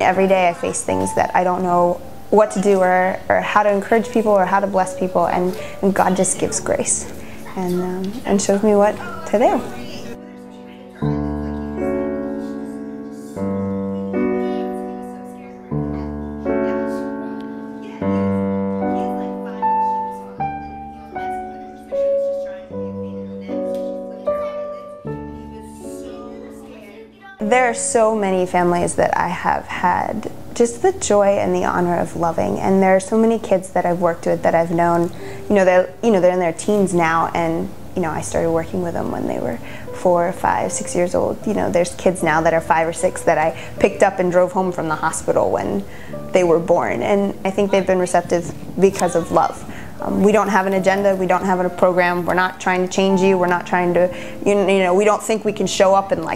Every day I face things that I don't know what to do or how to encourage people or how to bless people, and God just gives grace and shows me what to do. There are so many families that I have had just the joy and the honor of loving, and there are so many kids that I've worked with that I've known. They're in their teens now, and I started working with them when they were 4, 5, 6 years old. There's kids now that are 5 or 6 that I picked up and drove home from the hospital when they were born, and I think they've been receptive because of love. We don't have an agenda, we don't have a program, we're not trying to change you, we're not trying to, we don't think we can show up and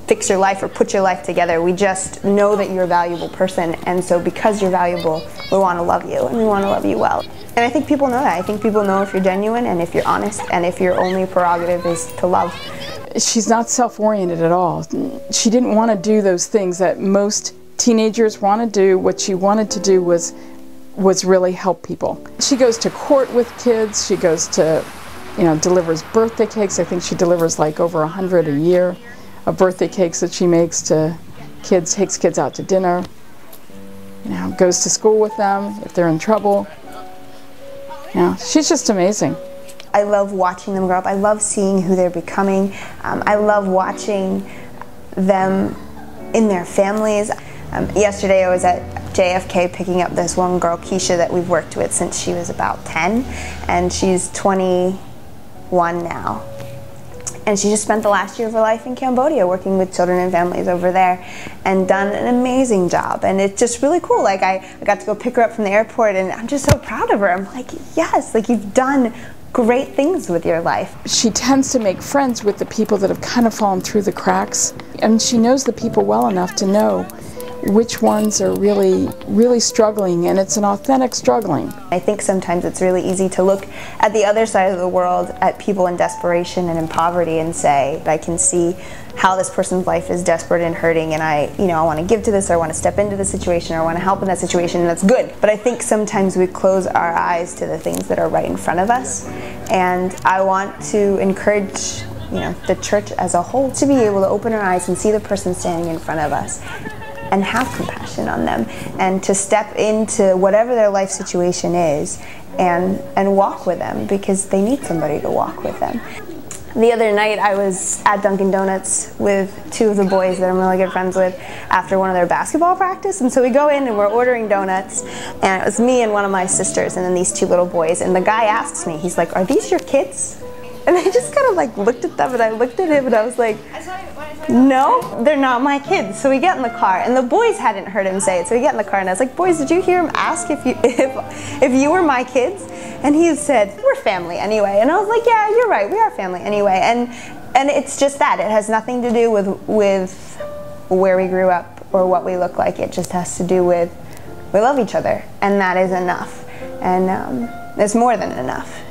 fix your life or put your life together. We just know that you're a valuable person, and so because you're valuable, we want to love you, and we want to love you well. And I think people know that. I think people know if you're genuine and if you're honest and if your only prerogative is to love. She's not self-oriented at all. She didn't want to do those things that most teenagers want to do. What she wanted to do was really help people. She goes to court with kids. She goes to, delivers birthday cakes. I think she delivers over 100 a year of birthday cakes that she makes to kids, takes kids out to dinner, goes to school with them if they're in trouble. She's just amazing. I love watching them grow up. I love seeing who they're becoming. I love watching them in their families. Yesterday I was at JFK picking up this one girl, Keisha, that we've worked with since she was about 10, and she's 21 now. And she just spent the last year of her life in Cambodia working with children and families over there and done an amazing job. And it's just really cool. I got to go pick her up from the airport, and I'm just so proud of her. I'm like, yes, you've done great things with your life. She tends to make friends with the people that have kind of fallen through the cracks. And she knows the people well enough to know which ones are really, really struggling, and it's an authentic struggling. I think sometimes it's really easy to look at the other side of the world, at people in desperation and in poverty, and say, I can see how this person's life is desperate and hurting, and I want to give to this, or I want to step into the situation, or I want to help in that situation, and that's good. But I think sometimes we close our eyes to the things that are right in front of us, and I want to encourage the church as a whole to be able to open our eyes and see the person standing in front of us and have compassion on them, and to step into whatever their life situation is and walk with them, because they need somebody to walk with them. The other night I was at Dunkin' Donuts with 2 of the boys that I'm really good friends with after one of their basketball practice, and so we go in and we're ordering donuts, and it was me and one of my sisters and then these 2 little boys, and the guy asks me, he's like, "Are these your kids?" And I just kind of looked at them, and I looked at him, and I was like, no, they're not my kids. So we get in the car, and the boys hadn't heard him say it, so we get in the car, and I was like, boys, did you hear him ask if you were my kids? And he said, we're family anyway. And I was like, yeah, you're right, we are family anyway. And it's just that. It has nothing to do with where we grew up or what we look like. It just has to do with we love each other, and that is enough. And it's more than enough.